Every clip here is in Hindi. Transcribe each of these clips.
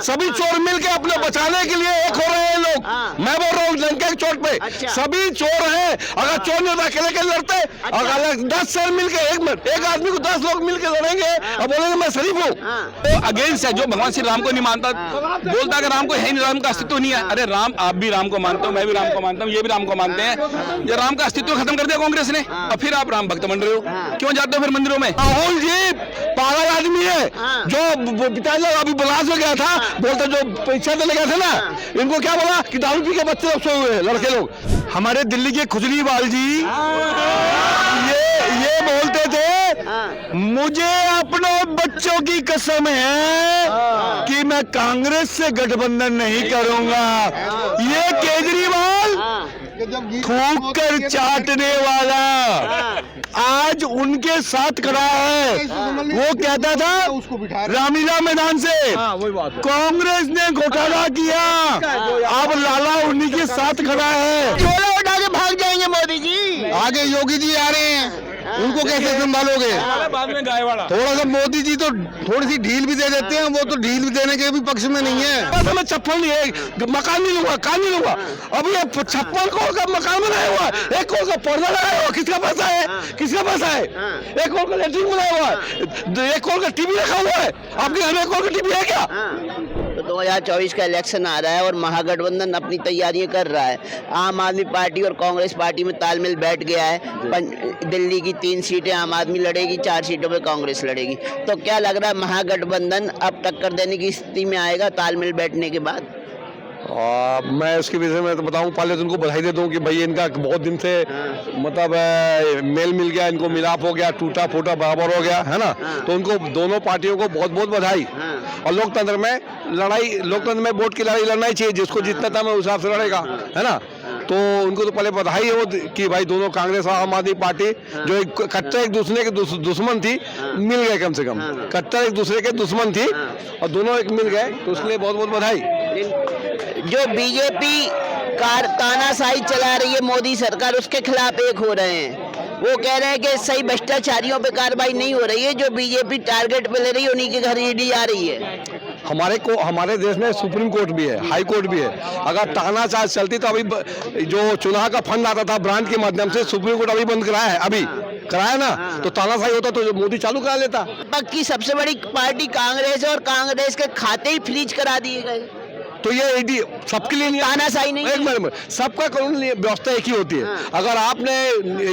सभी चोर मिलके अपने बचाने के लिए एक हो रहे हैं लोग। मैं बोल रहा हूँ लंका की चोट पे सभी चोर हैं। अगर चोर नहीं होता अकेले अकेले लड़ते, अगर 10 शेर मिलके एक आदमी को 10 लोग मिलके लड़ेंगे और बोलेंगे मैं शरीफ हूँ तो अगेंस्ट है। जो भगवान श्री राम को नहीं मानता बोलता कि राम को है नहीं, राम का अस्तित्व नहीं है। अरे राम, आप भी राम को मानते हो, मैं भी राम को मानता हूँ, ये भी राम को मानते हैं। ये राम का अस्तित्व खत्म कर दिया कांग्रेस ने और फिर आप राम भक्त बन रहे हो। क्यों जाते हो फिर मंदिरों में? राहुल जी पागल आदमी है। जो पिताजी अभी बलास में गया था, बोलते जो परीक्षा देने गए थे ना, इनको क्या बोला कि दारू पी के बच्चे लोग सोए हुए हैं, लड़के लोग। हमारे दिल्ली के खुजलीवाल जी ये बोलते थे मुझे अपने बच्चों की कसम है कि मैं कांग्रेस से गठबंधन नहीं करूंगा। ये केजरीवाल थूक कर चाटने वाला आज उनके साथ खड़ा है। वो कहता था रामलीला मैदान से कांग्रेस ने घोटाला किया, अब लाला उन्हीं के साथ खड़ा है। झोला उठा के भाग जाएंगे मोदी जी। आगे योगी जी आ रहे हैं, उनको कैसे संभालोगे? बाद में गायवाड़ा थोड़ा सा मोदी जी तो थोड़ी सी ढील भी दे देते हैं, वो तो ढील भी देने के भी पक्ष में नहीं है। मैं चप्पल नहीं है, मकान नहीं लूंगा, कान नहीं लूंगा। अभी ये 56 करोड़ का मकान बनाया हुआ, 1 करोड़ का पर्दा लगाया हुआ, किसका पैसा है? किसका पैसा है? 1 करोड़ का लेटरिन बनाया हुआ है, 1 करोड़ का टीवी रखा हुआ है। आपके घर में 1 करोड़ का टीवी है क्या? तो 2024 का इलेक्शन आ रहा है और महागठबंधन अपनी तैयारियां कर रहा है। आम आदमी पार्टी और कांग्रेस पार्टी में तालमेल बैठ गया है। दिल्ली की 3 सीटें आम आदमी लड़ेगी, 4 सीटों पे कांग्रेस लड़ेगी। तो क्या लग रहा है महागठबंधन अब टक्कर देने की स्थिति में आएगा तालमेल बैठने के बाद? मैं उसके विषय में तो बताऊं, पहले तो उनको बधाई दे दूं कि भाई इनका बहुत दिन से मतलब मेल मिल गया, इनको मिलाप हो गया, टूटा फूटा बराबर हो गया है ना। तो उनको दोनों पार्टियों को बहुत बहुत बधाई। और लोकतंत्र में वोट की लड़ाई लड़ना ही चाहिए, जिसको जितना था मैं उस हिसाब से लड़ेगा, है ना। तो उनको तो पहले बधाई हो कि भाई दोनों कांग्रेस और आम आदमी पार्टी जो कट्टर एक दूसरे के दुश्मन थी मिल गए। कम से कम कट्टर एक दूसरे के दुश्मन थी और दोनों एक मिल गए, तो उसके लिए बहुत बहुत बधाई। जो बीजेपी तानाशाही चला रही है मोदी सरकार, उसके खिलाफ एक हो रहे हैं। वो कह रहे हैं कि सही भ्रष्टाचारियों पे कार्रवाई नहीं हो रही है, जो बीजेपी टारगेट पे ले रही है उन्हीं के घर ईडी आ रही है। हमारे देश में सुप्रीम कोर्ट भी है, हाई कोर्ट भी है। अगर तानाशाही चलती तो अभी जो चुनाव का फंड आता था ब्रांड के माध्यम से, सुप्रीम कोर्ट अभी बंद कराया है, अभी कराया ना। तो तानाशाही होता तो मोदी चालू करा लेता। की सबसे बड़ी पार्टी कांग्रेस है और कांग्रेस के खाते ही फ्रीज करा दिए गए। तो ये ईडी सबके लिए नहीं, तानाशाही नहीं, एक मिनट, सबका कानून व्यवस्था एक ही होती है। अगर आपने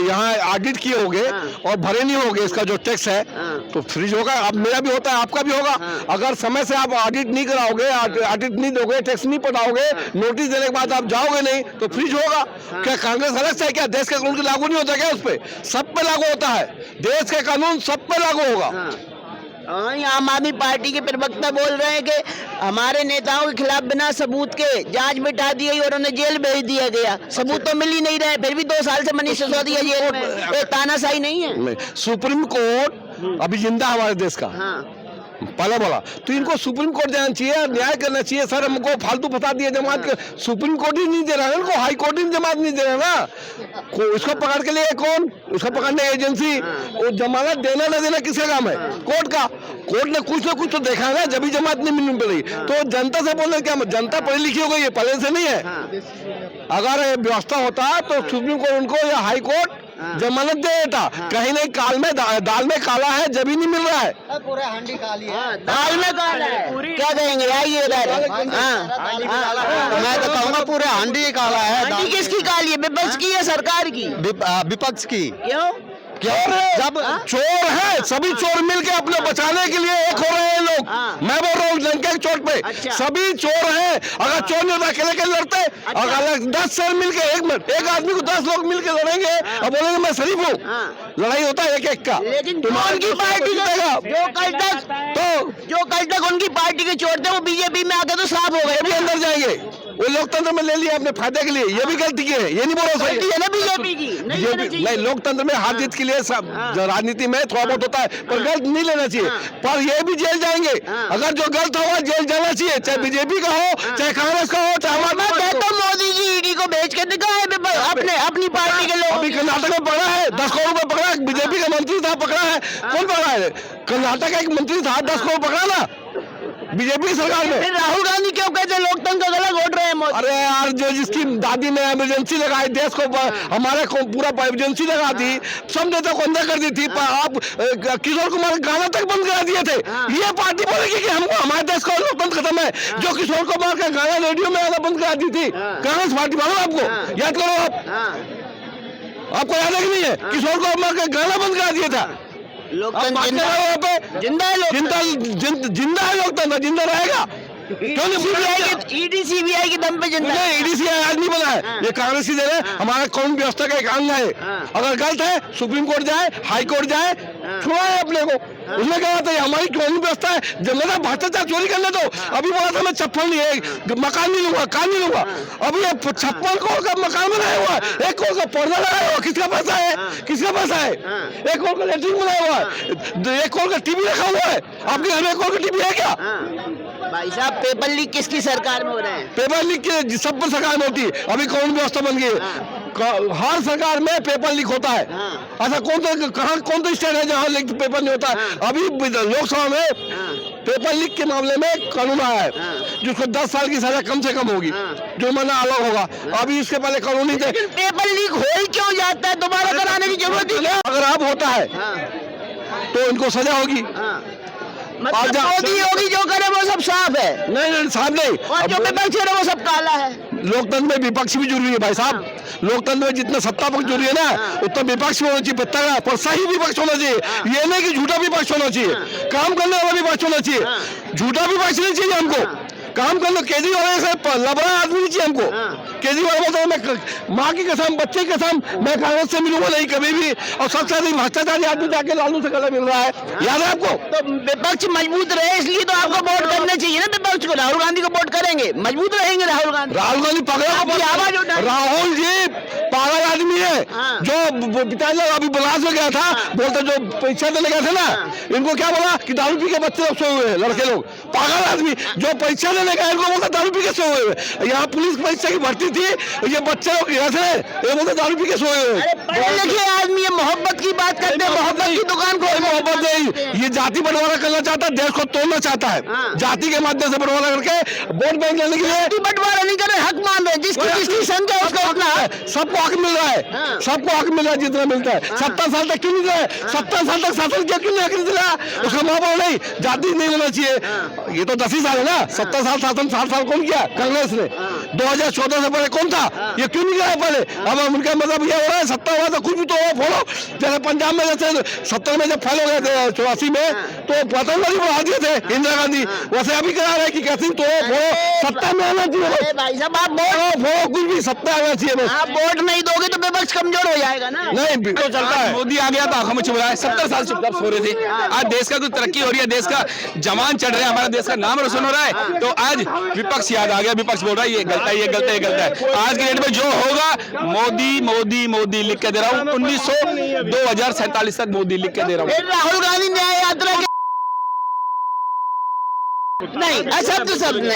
यहाँ ऑडिट किए होगे और भरे नहीं होगे इसका जो टैक्स है तो फ्रीज होगा। अब मेरा भी होता है, आपका भी होगा। अगर समय से आप ऑडिट नहीं कराओगे, ऑडिट नहीं दोगे, टैक्स नहीं पटाओगे, नोटिस देने के बाद आप जाओगे नहीं तो फ्रीज होगा। क्या कांग्रेस अलग से क्या? देश के कानून लागू नहीं होता क्या? उस पर सब पे लागू होता है, देश के कानून सब पे लागू होगा। आम आदमी पार्टी के प्रवक्ता बोल रहे हैं कि हमारे नेताओं के खिलाफ बिना सबूत के जांच बिठा दी गई और उन्हें जेल भेज दिया गया। सबूत तो मिल ही नहीं रहे, फिर भी 2 साल से मनीष सिसोदिया जेल में। तानाशाही नहीं है। सुप्रीम कोर्ट अभी जिंदा हमारे देश का, पहले बोला तो इनको सुप्रीम कोर्ट जाना चाहिए, न्याय करना चाहिए। सर हमको फालतू फंसा दिया जमात के, सुप्रीम कोर्ट ही नहीं दे रहा है इनको, हाई कोर्ट ही जमात नहीं दे रहा ना। उसको पकड़ के लिए कौन? उसको पकड़ने एजेंसी। वो जमानत देना ना देना किसका काम है? कोर्ट का। कोर्ट ने कुछ ना कुछ तो देखा है ना, जब भी जमात नहीं मिलनी पड़ी। तो जनता से बोलने क्या, जनता पढ़ी लिखी हो गई है, पहले से नहीं है। अगर व्यवस्था होता तो सुप्रीम कोर्ट उनको या हाई कोर्ट जमानत दे देता। कहीं नहीं, दाल में काला है जब ही नहीं मिल रहा है। पूरा हांडी काली है, दाल में काला है, क्या कहेंगे? आइए इधर। मैं तो कहूँगा पूरा हांडी काला है। हांडी किसकी काली है? विपक्ष की या सरकार की? विपक्ष की। क्यों? जब चोर है सभी चोर मिलके अपने बचाने के लिए एक हो रहे हैं लोग। मैं बोल रहा हूँ लंका की चोट पे सभी चोर हैं। अगर चोर नहीं होता अकेले अकेले लड़ते, अगर 10 शेर मिलके एक आदमी को 10 लोग मिलके लड़ेंगे और बोलेंगे मैं शरीफ हूँ। लड़ाई होता है एक एक का। लेकिन उनकी पार्टी जो कल तक उनकी पार्टी के चोर थे वो बीजेपी में आके तो साफ हो गए, भी अंदर जाएंगे। वो लोकतंत्र में ले लिया अपने फायदे के लिए, ये भी गलती की है, ये नहीं बोला सही है ना बीजेपी की। नहीं, लोकतंत्र में हार जीत के लिए राजनीति में थोड़ा बहुत होता है, पर गलत नहीं लेना चाहिए। पर ये भी जेल जाएंगे। अगर जो गलत होगा जेल जाना चाहिए, चाहे बीजेपी का हो, चाहे कांग्रेस का हो, चाहे हमारा। तो मोदी जी ईडी को भेज के दिखाए अपनी पार्टी के लोग। अभी कर्नाटक में पकड़ा है, 10 करोड़ रुपए पकड़ा है, बीजेपी का मंत्री था, पकड़ा है। कौन पकड़ा है? कर्नाटक का एक मंत्री था, 10 करोड़ पकड़ा ना। बीजेपी की सरकार में। फिर राहुल गांधी क्यों कहते लोकतंत्र का गला घोट रहे हैं मोदी? अरे यार, जो जिसकी दादी ने इमरजेंसी लगाई, देश को हमारे को पूरा इमरजेंसी लगा दी, सब नेता को अंदर कर दी थी, आप किशोर कुमार गाना तक बंद करा दिए थे। ये पार्टी बोलेगी कि हमको हमारे देश का लोकतंत्र खत्म है? जो किशोर कुमार का गाना रेडियो में आना बंद करा दी थी कांग्रेस पार्टी, मालूम आपको? याद करो आप, आपको याद है कि नहीं है? किशोर कुमार का गाना बंद करा दिया था। लोकतंत्र जिंदा है, जिंदा है लोकतंत्र, जिंदा रहेगा। क्यों नहीं? ईडी सीबीआई के दम पे जिंदा है। ईडी सीबीआई आज नहीं बना है, ये कांग्रेस ही दे रहे हैं। हमारा कानून व्यवस्था का एक अंग है। अगर गलत है सुप्रीम कोर्ट जाए, हाई कोर्ट जाए, छुड़ाए अपने को। उसमें क्या बात है? हमारी कानून व्यवस्था है। जब मेरा भ्रष्टाचार चोरी करने दो, अभी बोला था मैं 56 नहीं, मकान नहीं लूंगा, कान नहीं लूंगा। अभी 56 करोड़ का मकान बनाया हुआ, 1 करोड़ का पर्दा लगाया हुआ, किसका पैसा है? किसका पैसा है? 1 करोड़ का लेटरिन बनाया हुआ है, 1 करोड़ का टीवी रखा हुआ है। आपके घर में 1 करोड़ का टीवी है क्या? भाई साहब, पेपर लीक किसकी सरकार में हो रहे हैं? पेपर लीक के सब पर सरकार में होती है। अभी कानून व्यवस्था बन गई है, हर सरकार में पेपर लीक होता है। ऐसा कौन सा स्टेट है जहाँ लीक पेपर नहीं होता है? अभी लोकसभा में पेपर लीक के मामले में कानून आया है जिसको 10 साल की सजा कम से कम होगी, जुर्माना अलग होगा। अभी इसके पहले कानून नहीं थे। पेपर लीक हो ही क्यों जाता है? दोबारा कराने की जरूरत ही नहीं। अगर अब होता है तो इनको सजा होगी। मतलब मोदी योगी जो करे वो सब साफ है? नहीं, साफ नहीं। और जो विपक्ष है वो सब काला है। लोकतंत्र में विपक्ष भी जरूरी है भाई साहब। लोकतंत्र में जितना सत्ता पक्ष जरूरी है ना, उतना विपक्ष होना चाहिए, तगड़ा पर सही विपक्ष होना चाहिए। ये नहीं कि झूठा विपक्ष होना चाहिए, काम करने वाला विपक्ष होना चाहिए। झूठा विपक्ष नहीं चाहिए हमको, काम करना। केजरीवाल से लबड़ा आदमी नहीं चाहिए हमको। केजरीवाल बोलता है मैं माँ की कसम, बच्चे की कसम, मैं कांग्रेस से मिलूंगा नहीं कभी भी। और सबसे अधिक भ्रष्टाचारी आदमी जाके लालू से गला मिल रहा है, याद है आपको? तो विपक्ष मजबूत रहे इसलिए तो आपको वोट करना चाहिए ना विपक्ष को। राहुल गांधी को वोट करेंगे, मजबूत रहेंगे राहुल गांधी। पगला आवाज उठा। राहुल जी पागल आदमी है। जो पिताजी अभी बलास में गया था, बोलते जो परीक्षा देने गए थे ना, इनको क्या बोला कि दारू पी के बच्चे लोग सोए हुए हैं, लड़के लोग। पागल आदमी जो परीक्षा देने गए, इनको बोलता दारू पी के सोए हुए। यहाँ पुलिस परीक्षा की भर्ती थी, ये बच्चे लोग गए थे, ये बोलते दारू पी के सोए हुए। देखिए आदमी ये मोहब्बत की बात करते हैं, मोहब्बत की दुकान को। मोहब्बत नहीं, ये जाति बंटवारा करना चाहता है, देश को तोड़ना चाहता है। जाति के माध्यम से बंटवारा करके वोट बैंक लेने के लिए बंटवारा नहीं कर रहे, हक मान रहे हैं। जिसकी संख्या उसका उतना है। सबको हक मिल रहा है, सबको हक मिल रहा है जितना मिलता है। 70 साल तक क्यों नहीं दिला? 70 साल तक शासन क्यों नहीं हक नहीं दिला? उसका माहौल नहीं, जाति नहीं होना चाहिए। ये तो 10 ही साल है ना, 70 साल शासन, 60 साल कौन किया? कांग्रेस ने। 2014 से पहले कौन था? ये क्यों नहीं किया पहले? अब उनका मतलब ये हो रहा है 70 हुआ तो कुछ भी तो फॉलो। जैसे पंजाब में जैसे 70 में जब फैल हो गए थे 84 में, तो पतंजलि बढ़ा दिए थे इंदिरा गांधी, वैसे अभी करा रहे कि कैसे तो सत्ता में आना चाहिए। भाई साहब आप वोट कुछ भी सत्ता आना चाहिए। आप वोट नहीं दोगे तो विपक्ष कमजोर हो जाएगा ना। नहीं तो चलता है। मोदी आ गया तो आंखों में चुभ रहा है। 70 साल चुपचाप सो रहे थे। आज देश का कुछ तरक्की हो रही है, देश का जवान चढ़ रहा है, हमारा देश का नाम रोशन हो रहा है। तो आज विपक्ष याद आ गया, विपक्ष बोल रहा है ये गलत है, ये गलत है, ये गलत है। आज के डेट में जो होगा मोदी मोदी मोदी लिख के दे रहा हूँ। 2047 तक मोदी लिख के दे रहा हूँ। राहुल गांधी न्याय यात्रा नहीं,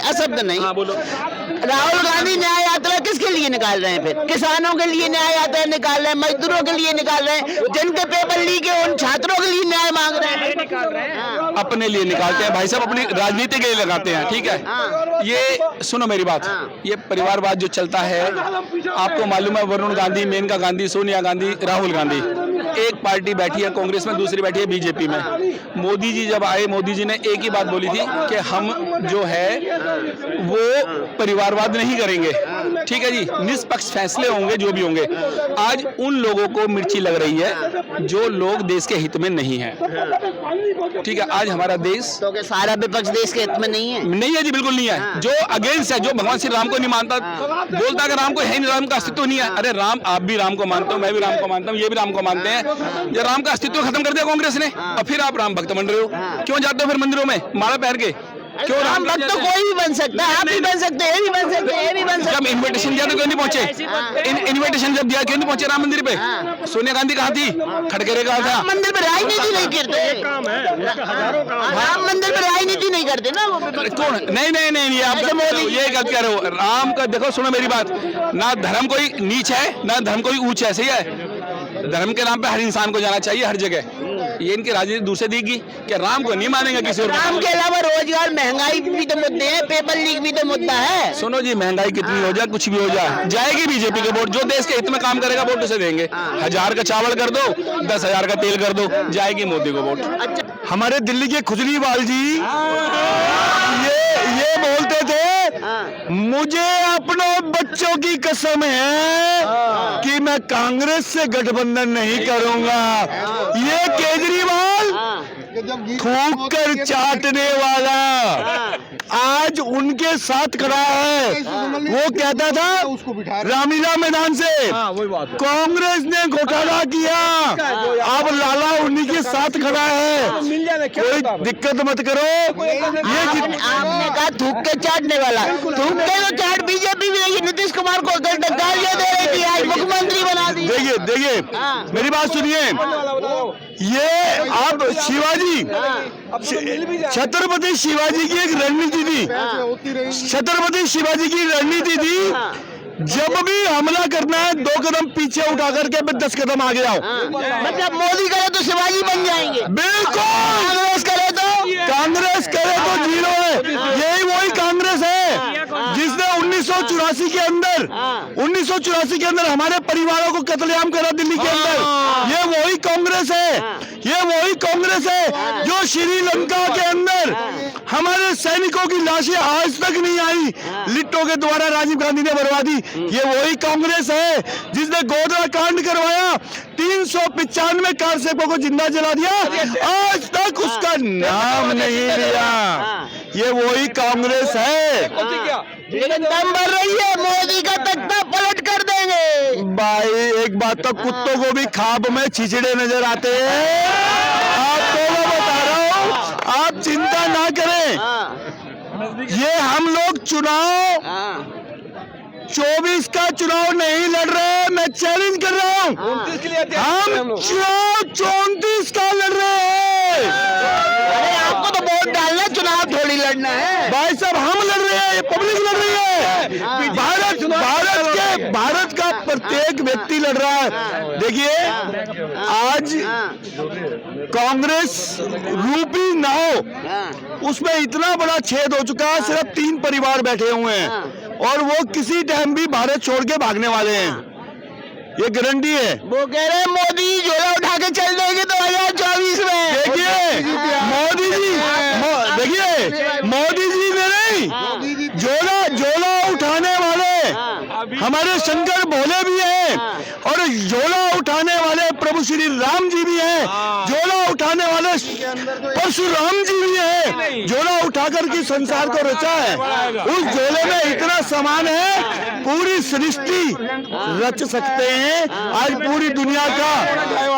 अशब्द नहीं। हाँ बोलो। राहुल गांधी न्याय यात्रा किसके लिए निकाल रहे हैं? फिर किसानों के लिए न्याय यात्रा निकाल रहे हैं, मजदूरों के लिए निकाल रहे हैं, जिनके पेपर लीक है उन छात्रों के लिए न्याय मांग रहे हैं। अपने लिए निकालते हैं भाई साहब, अपनी राजनीति के लिए लगाते हैं। ठीक है, ये सुनो मेरी बात, ये परिवारवाद जो चलता है, आपको मालूम है वरुण गांधी, मेनका गांधी, सोनिया गांधी, राहुल गांधी, एक पार्टी बैठी है कांग्रेस में, दूसरी बैठी है बीजेपी में। मोदी जी जब आए, मोदी जी ने एक ही बात बोली थी कि हम जो है वो परिवारवाद नहीं करेंगे। ठीक है जी, निष्पक्ष फैसले होंगे जो भी होंगे। आज उन लोगों को मिर्ची लग रही है जो लोग देश के हित में नहीं है। ठीक है, आज हमारा देश तो क्या सारा विपक्ष देश के हित में नहीं है? नहीं है जी, बिल्कुल नहीं है। जो अगेंस्ट है, जो भगवान श्री राम को नहीं मानता, बोलता है कि राम को है नहीं, राम का अस्तित्व नहीं है। अरे राम, आप भी राम को मानते हो, मैं भी राम को मानता हूँ, ये भी राम को मानते हैं। ये राम का अस्तित्व खत्म कर दिया कांग्रेस ने, और फिर आप राम भक्त बन रहे हो। क्यों जाते हो फिर मंदिरों में माला पहन के? क्यों राम भक्त तो कोई भी बन सकता है, आप भी बन सकते हैं, ये भी बन सकते हैं, ये भी बन सकते हैं। जब इन्विटेशन दिया तो क्यों नहीं पहुंचे? इन्विटेशन जब दिया क्यों नहीं पहुंचे राम मंदिर पे? सोनिया गांधी कहाँ थी? खड़गरे कहाँ था? मंदिर में राजनीति नहीं करते, राम मंदिर में राजनीति नहीं करते ना वो। कौन? नहीं, ये आप ये गलत कह रहे हो। राम का देखो, सुनो मेरी बात, ना धर्म कोई नीच है, ना धर्म कोई ऊंच है। सही है, धर्म के नाम पे हर इंसान को जाना चाहिए हर जगह। ये इनकी राजनीति दूसरे देगी क्या? राम को नहीं मानेंगे किसी और राम के अलावा रोजगार, महंगाई भी तो मुद्दे हैं, पेपर लीक भी तो मुद्दा है। सुनो जी, महंगाई कितनी हो जाए, कुछ भी हो जाए, जाएगी बीजेपी के वोट। जो देश के हित में काम करेगा वोट उसे देंगे। 1000 का चावल कर दो, 10,000 का तेल कर दो, जाएगी मोदी को वोट। अच्छा, हमारे दिल्ली के खुजलीवाल जी ये बोलते थे, मुझे अपने बच्चों की कसम है कि मैं कांग्रेस से गठबंधन नहीं करूंगा। ये केजरीवाल थूक कर चाटने वाला आज उनके साथ खड़ा है। वो कहता था रामलीला मैदान से कांग्रेस ने घोटाला किया, अब लाला उन्हीं के साथ खड़ा है, कोई दिक्कत मत करो। ये आपने कहा थूक के चाटने वाला, थूक के तो चाट बीजेपी भी रही। नीतीश कुमार को गालियां दे रही थी, आज मुख्यमंत्री बना दी। देखिए मेरी बात सुनिए, ये आप शिवाजी, छत्रपति शिवाजी की एक रणनीति थी। छत्रपति शिवाजी की रणनीति थी, जब भी हमला करना है 2 कदम पीछे उठा करके 10 कदम आगे आओ। मतलब मोदी करे तो शिवाजी बन जाएंगे। बिल्कुल। कांग्रेस करे तो 0 है। यही वही कांग्रेस है जिसने 1984 के अंदर हमारे परिवारों को कत्लेआम करा दिल्ली के अंदर। ये वही कांग्रेस है जो श्रीलंका के अंदर हमारे सैनिकों की लाशें आज तक नहीं आई, लिट्टो के द्वारा राजीव गांधी ने बर्बाद दी। ये वही कांग्रेस है जिसने गोधरा कांड करवाया, 395 कारसेवकों को जिंदा जला दिया, आज तक उसका नाम नहीं लिया। ये वही कांग्रेस है। लेकिन दम भर रही है, मोदी का तख्ता पलट कर देंगे। भाई एक बात तो, कुत्तों को भी खाब में छिछड़े नजर आते हैं। आपको मैं बता रहा हूँ, आप चिंता ना करें। ये हम लोग चुनाव 24 का चुनाव नहीं लड़ रहे, मैं चैलेंज कर रहा हूँ। हम चुनाव 34 का लड़ रहे हैं। अरे आपको तो वोट डालना, चुनाव थोड़ी लड़ना है। भाई साहब हम लड़ रहे हैं, पब्लिक लड़ रही है। भारत का प्रत्येक व्यक्ति लड़ रहा है। देखिए आज कांग्रेस रूपी नाव, उसमें इतना बड़ा छेद हो चुका है, सिर्फ 3 परिवार बैठे हुए हैं और वो किसी टाइम भी भारत छोड़ के भागने वाले हैं, ये गारंटी है। वो कह रहे हैं मोदी झोला उठा के चल देंगे 2024 में। देखिए मोदी जी ने नहीं, झोला उठाने वाले हमारे शंकर भोले भी हैं और झोला उठाने वाले प्रभु श्री राम जी भी हैं, झोला उठाने वाले परशुराम जी भी हैं, झोला उठाकर के संसार को रचा है। उस झोले में इतना सामान है, पूरी सृष्टि रच सकते हैं। आज पूरी दुनिया का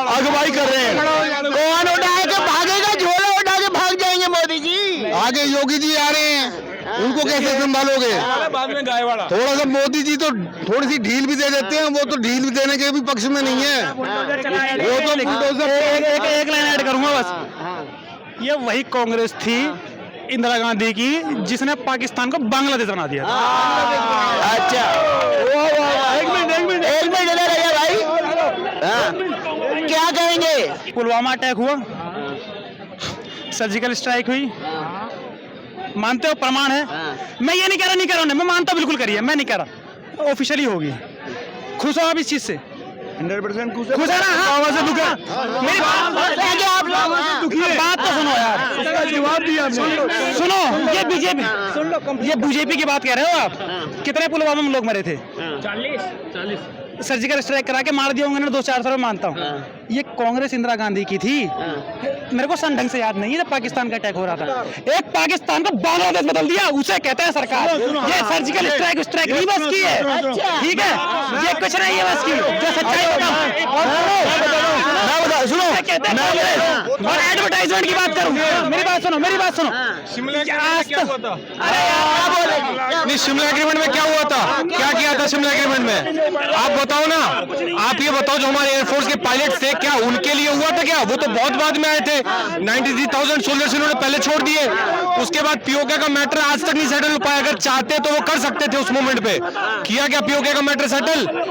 अगुवाई कर रहे हैं। कौन उठा के भागेगा? झोला उठा के भाग जाएंगे मोदी जी। आगे योगी जी आ रहे हैं, उनको कैसे संभालोगे? थोड़ा सा मोदी जी तो थोड़ी सी ढील भी दे देते हैं, वो तो ढील भी देने के भी पक्ष में नहीं है। वो तो एक लाइन ऐड करूंगा बस। ये वही कांग्रेस थी इंदिरा गांधी की जिसने पाकिस्तान को बांग्लादेश बना दिया। अच्छा एक मिनट इधर आइए भाई। क्या कहेंगे? पुलवामा अटैक हुआ, सर्जिकल स्ट्राइक हुई, मानते हो? प्रमाण है। मैं ये नहीं कह रहा, मैं मानता बिल्कुल करिए, मैं नहीं कह रहा, ऑफिशियली होगी। खुश हो आप इस चीज से? 100% खुश है ना? आवाज से दुखा। मेरी बात तो सुनो यार, इसका जवाब दिया हमने। सुनो, ये बीजेपी की बात कह रहे हो आप। कितने पुलवामा में लोग मरे थे? 40 सर्जिकल स्ट्राइक करा के मार दिया होंगे ना 2-4 साल में, मानता हूँ। ये कांग्रेस इंदिरा गांधी की थी। मेरे को सन ढंग से याद नहीं है जब पाकिस्तान का अटैक हो रहा था। एक पाकिस्तान को बांग्लादेश बदल दिया, उसे कहते हैं सरकार। ये सर्जिकल स्ट्राइक नहीं बस की है, ठीक है? ये कुछ नहीं है बस की, जो सच्चाई सुनो, और एडवर्टाइजमेंट की बात करूँ। मेरी बात सुनो। नहीं, शिमला एग्रीमेंट में क्या हुआ था? क्या किया था शिमला एग्रीमेंट में? आप बताओ ना, आप ये बताओ, जो हमारे एयरफोर्स के पायलट थे, क्या उनके लिए हुआ था? क्या वो तो बहुत बाद में आए थे। 93,000 सोल्जर्स इन्होंने पहले छोड़ दिए। उसके बाद पीओके का मैटर आज तक नहीं सेटल हो पाया। अगर चाहते तो वो कर सकते थे उस मोमेंट पे। किया क्या पीओके का मैटर सेटल?